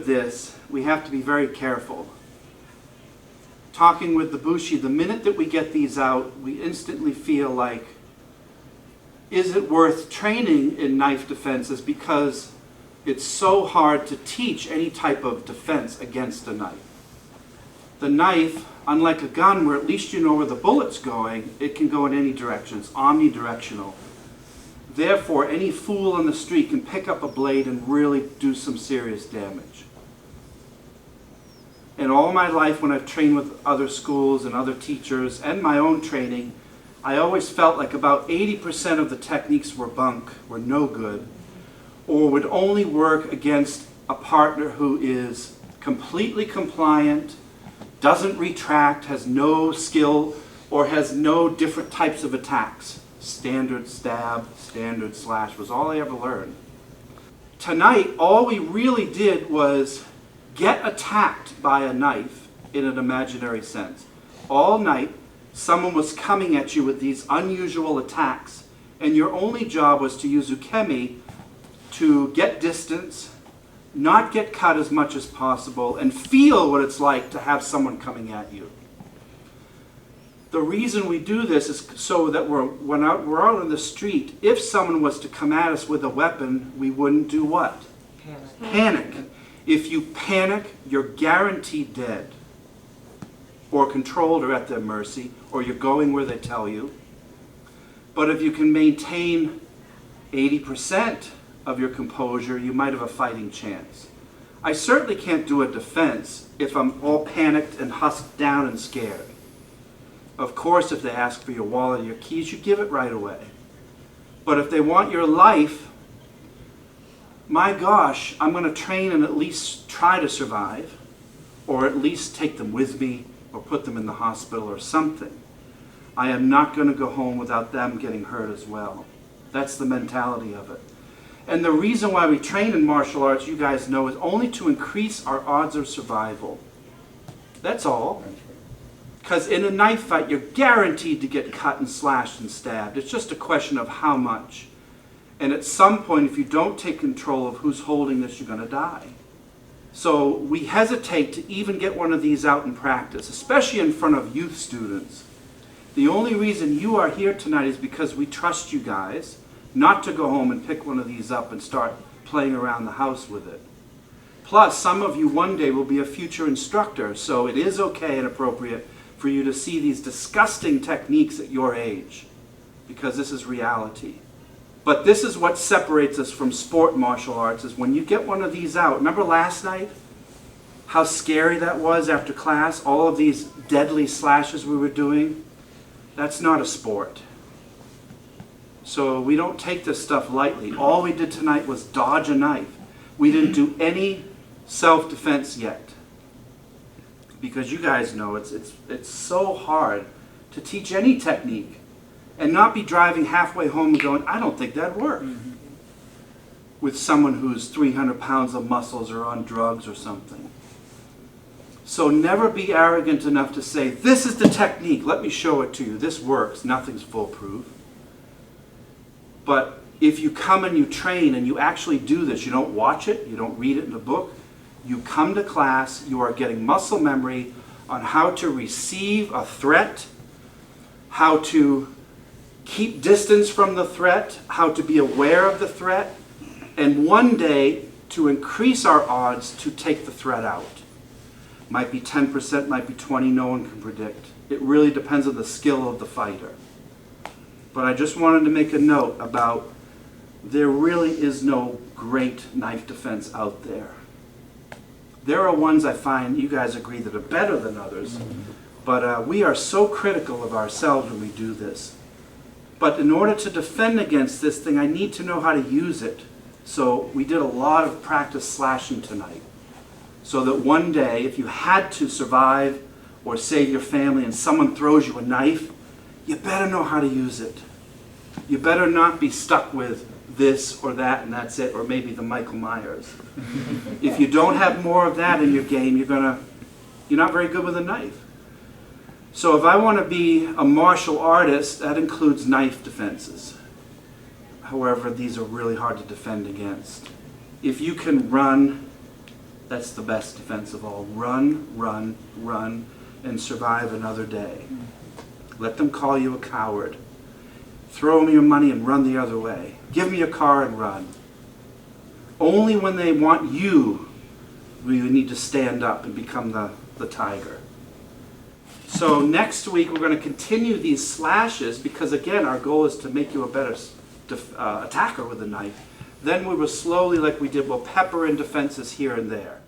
with this, we have to be very careful. Talking with the Bushi, the minute that we get these out, we instantly feel like, is it worth training in knife defenses because it's so hard to teach any type of defense against a knife. The knife, unlike a gun where at least you know where the bullet's going, it can go in any direction. It's omnidirectional. Therefore, any fool on the street can pick up a blade and really do some serious damage. In all my life, when I've trained with other schools and other teachers and my own training, I always felt like about 80% of the techniques were bunk, were no good, or would only work against a partner who is completely compliant, doesn't retract, has no skill, or has no different types of attacks. Standard stab, standard slash was all I ever learned. Tonight, all we really did was get attacked by a knife in an imaginary sense. All night, someone was coming at you with these unusual attacks, and your only job was to use ukemi to get distance, not get cut as much as possible, and feel what it's like to have someone coming at you. The reason we do this is so that when we're out on the street, if someone was to come at us with a weapon, we wouldn't do what? Panic. If you panic, you're guaranteed dead, or controlled or at their mercy, or you're going where they tell you. But if you can maintain 80% of your composure, you might have a fighting chance. I certainly can't do a defense if I'm all panicked and husked down and scared. Of course, if they ask for your wallet or your keys, you give it right away. But if they want your life, my gosh, I'm going to train and at least try to survive, or at least take them with me, or put them in the hospital or something. I am not going to go home without them getting hurt as well. That's the mentality of it. And the reason why we train in martial arts, you guys know, is only to increase our odds of survival. That's all. Because in a knife fight, you're guaranteed to get cut and slashed and stabbed. It's just a question of how much. And at some point, if you don't take control of who's holding this, you're going to die. So we hesitate to even get one of these out in practice, especially in front of youth students. The only reason you are here tonight is because we trust you guys not to go home and pick one of these up and start playing around the house with it. Plus, some of you one day will be a future instructor, so it is okay and appropriate for you to see these disgusting techniques at your age, because this is reality. But this is what separates us from sport martial arts, is when you get one of these out. Remember last night? How scary that was after class? All of these deadly slashes we were doing? That's not a sport. So we don't take this stuff lightly. All we did tonight was dodge a knife. We didn't do any self-defense yet. Because you guys know it's so hard to teach any technique and not be driving halfway home and going, I don't think that'd work. With someone who's 300 pounds of muscles or on drugs or something. So never be arrogant enough to say, this is the technique, let me show it to you. This works, nothing's foolproof. But if you come and you train and you actually do this, you don't watch it, you don't read it in a book, you come to class, you are getting muscle memory on how to receive a threat, how to keep distance from the threat, how to be aware of the threat, and one day to increase our odds to take the threat out. Might be 10%, might be 20%, no one can predict. It really depends on the skill of the fighter. But I just wanted to make a note about there really is no great knife defense out there. There are ones I find, you guys agree, that are better than others, but we are so critical of ourselves when we do this. But in order to defend against this thing, I need to know how to use it. So we did a lot of practice slashing tonight. So that one day, if you had to survive or save your family and someone throws you a knife, you better know how to use it. You better not be stuck with this or that and that's it, or maybe the Michael Myers. If you don't have more of that in your game, you're not very good with a knife. So if I want to be a martial artist, that includes knife defenses. However, these are really hard to defend against. If you can run That's the best defense of all. Run, run, run, and survive another day. Let them call you a coward. Throw me your money and run the other way. Give me your car and run. Only when they want you will you need to stand up and become the tiger. So next week we're going to continue these slashes because, again, our goal is to make you a better attacker with a knife. Then we will slowly, like we did, we'll pepper in defenses here and there.